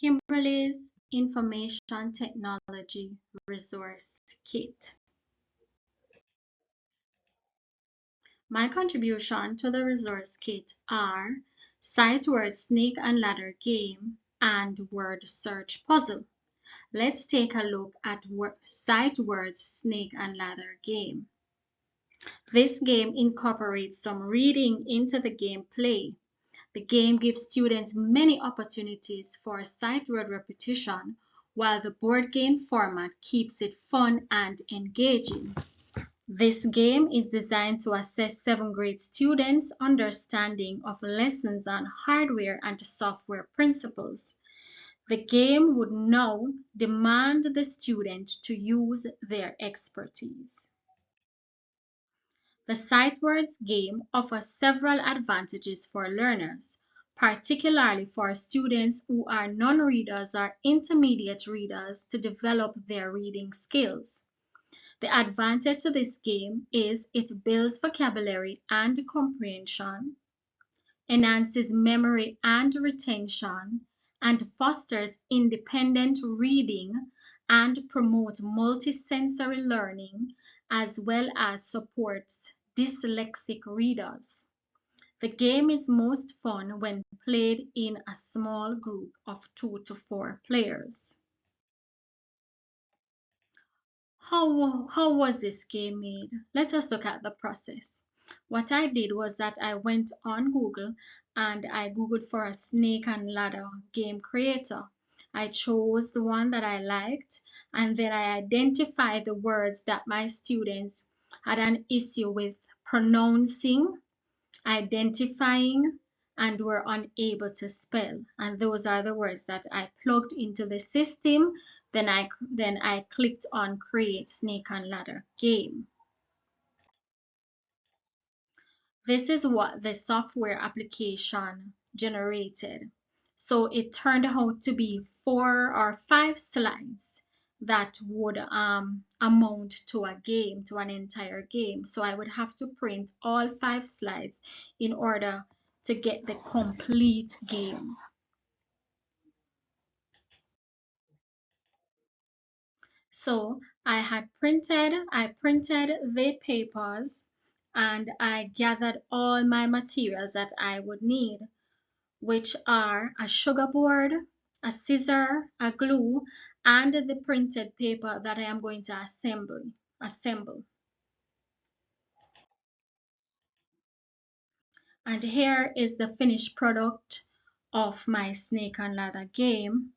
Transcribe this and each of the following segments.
Kimberly's Information Technology Resource Kit. My contribution to the resource kit are sight word snake and ladder game and word search puzzle. Let's take a look at sight words snake and ladder game. This game incorporates some reading into the gameplay. The game gives students many opportunities for sight word repetition, while the board game format keeps it fun and engaging. This game is designed to assess 7th grade students' understanding of lessons on hardware and software principles. The game would now demand the student to use their expertise. The sight words game offers several advantages for learners, particularly for students who are non-readers or intermediate readers to develop their reading skills. The advantage to this game is it builds vocabulary and comprehension, enhances memory and retention, and fosters independent reading and promotes multisensory learning, as well as supports dyslexic readers. The game is most fun when played in a small group of 2 to 4 players. How was this game made? Let us look at the process. What I did was that I went on Google and I Googled for a snake and ladder game creator. I chose the one that I liked, and then I identified the words that my students had an issue with pronouncing, identifying, and were unable to spell. And those are the words that I plugged into the system. Then I clicked on create snake and ladder game. This is what the software application generated. So it turned out to be 4 or 5 slides that would amount to a game, to an entire game. So I would have to print all 5 slides in order to get the complete game. So I printed the papers and I gathered all my materials that I would need, which are a sugar board, a scissor, a glue, and the printed paper that I am going to assemble. And here is the finished product of my snake and ladder game.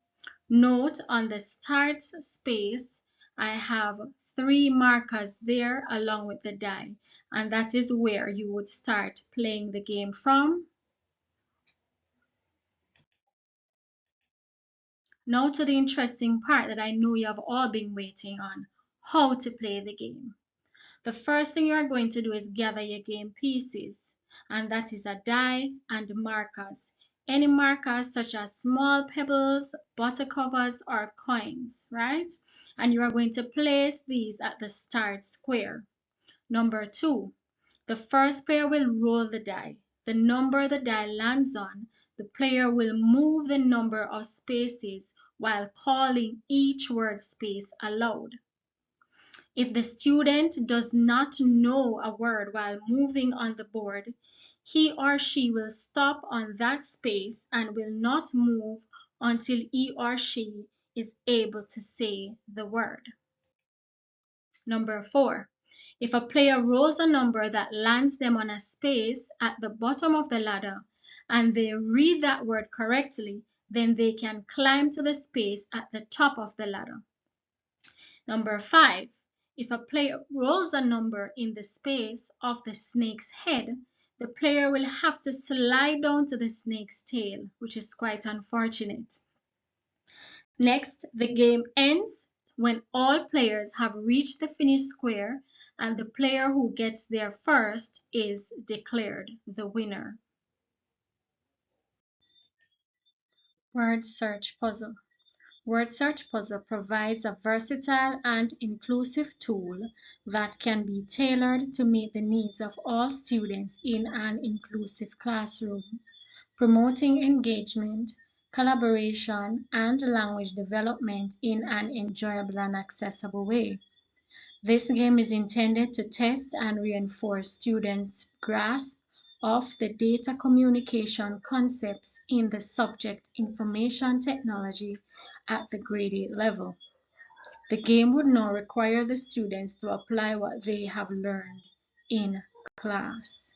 Note on the start space, I have 3 markers there along with the die, and that is where you would start playing the game from. Now to the interesting part that I know you have all been waiting on, how to play the game. The first thing you are going to do is gather your game pieces, and that is a die and markers. Any markers such as small pebbles, butter covers, or coins, right? And you are going to place these at the start square. Number 2, the first player will roll the die. The number the die lands on, the player will move the number of spaces while calling each word space aloud. If the student does not know a word while moving on the board, he or she will stop on that space and will not move until he or she is able to say the word. Number 4, if a player rolls a number that lands them on a space at the bottom of the ladder and they read that word correctly, then they can climb to the space at the top of the ladder. Number 5, if a player rolls a number in the space of the snake's head, the player will have to slide down to the snake's tail, which is quite unfortunate. Next, the game ends when all players have reached the finish square and the player who gets there first is declared the winner. Word search puzzle. Word Search Puzzle provides a versatile and inclusive tool that can be tailored to meet the needs of all students in an inclusive classroom, promoting engagement, collaboration, and language development in an enjoyable and accessible way. This game is intended to test and reinforce students' grasp of the data communication concepts in the subject information technology at the grade 8 level. The game would now require the students to apply what they have learned in class.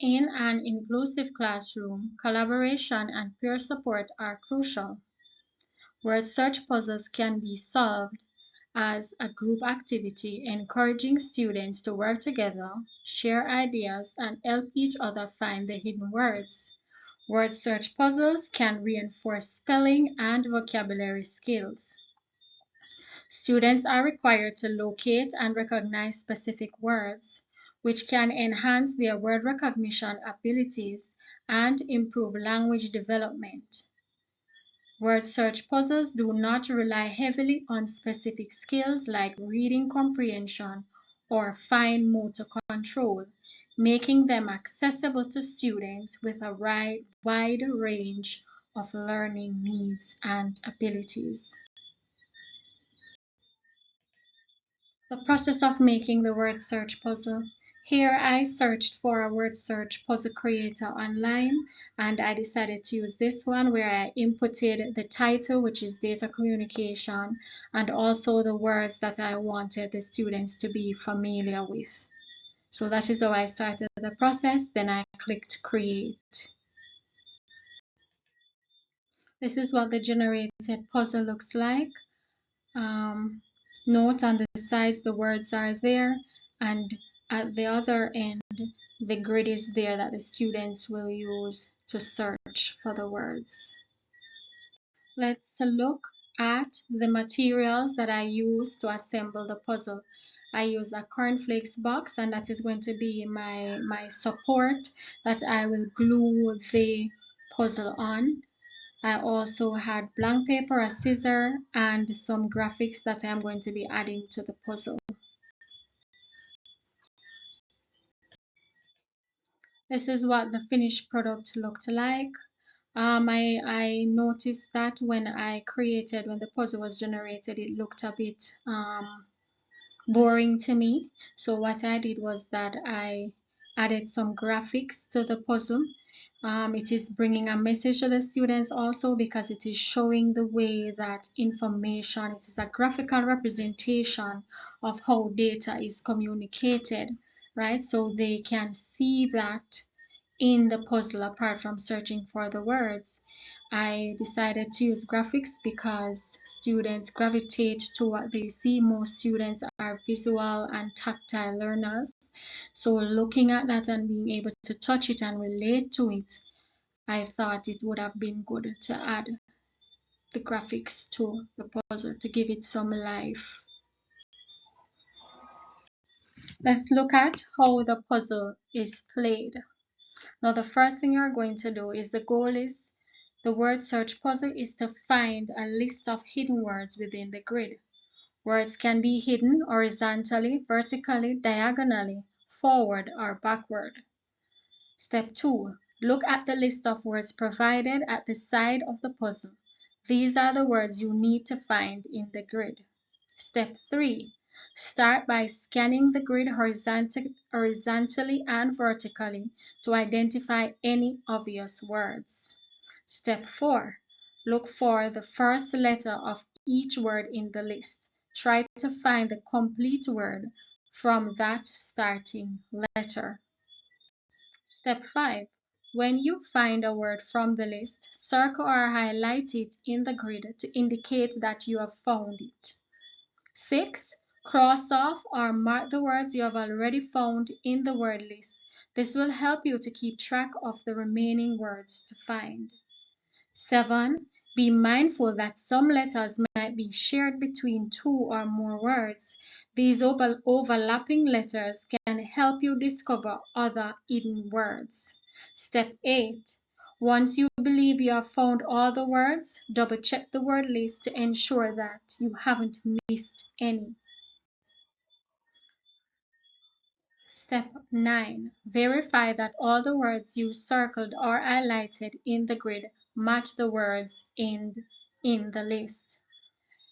In an inclusive classroom, collaboration and peer support are crucial. Word search puzzles can be solved as a group activity, encouraging students to work together, share ideas, and help each other find the hidden words. Word search puzzles can reinforce spelling and vocabulary skills. Students are required to locate and recognize specific words, which can enhance their word recognition abilities and improve language development. Word search puzzles do not rely heavily on specific skills like reading comprehension or fine motor control, making them accessible to students with a wide range of learning needs and abilities. The process of making the word search puzzle. Here I searched for a word search puzzle creator online, and I decided to use this one where I inputted the title, which is data communication, and also the words that I wanted the students to be familiar with. So that is how I started the process. Then I clicked create. This is what the generated puzzle looks like. Note on the sides the words are there, and at the other end the grid is there that the students will use to search for the words. Let's look at the materials that I use to assemble the puzzle. I use a cornflakes box, and that is going to be my support that I will glue the puzzle on. I also had blank paper, a scissor, and some graphics that I'm going to be adding to the puzzle. This is what the finished product looked like. I noticed that when the puzzle was generated, it looked a bit boring to me. So what I did was that I added some graphics to the puzzle. It is bringing a message to the students also because it is showing the way that information, it is a graphical representation of how data is communicated, right? So they can see that in the puzzle apart from searching for the words. I decided to use graphics because students gravitate to what they see. Most students are visual and tactile learners. So looking at that and being able to touch it and relate to it, I thought it would have been good to add the graphics to the puzzle to give it some life. Let's look at how the puzzle is played. Now the first thing you're going to do is the word search puzzle is to find a list of hidden words within the grid. Words can be hidden horizontally, vertically, diagonally, forward, or backward. Step 2. Look at the list of words provided at the side of the puzzle. These are the words you need to find in the grid. Step 3. Start by scanning the grid horizontally and vertically to identify any obvious words. Step 4. Look for the first letter of each word in the list. Try to find the complete word from that starting letter. Step 5. When you find a word from the list, circle or highlight it in the grid to indicate that you have found it. 6. Cross off or mark the words you have already found in the word list. This will help you to keep track of the remaining words to find. 7. Be mindful that some letters might be shared between two or more words. These overlapping letters can help you discover other hidden words. Step 8. Once you believe you have found all the words, double check the word list to ensure that you haven't missed any. Step 9. Verify that all the words you circled or highlighted in the grid match the words in the list.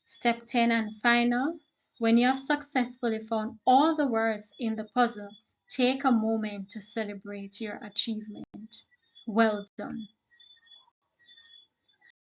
Step 10 and final. When you have successfully found all the words in the puzzle, take a moment to celebrate your achievement. Well done.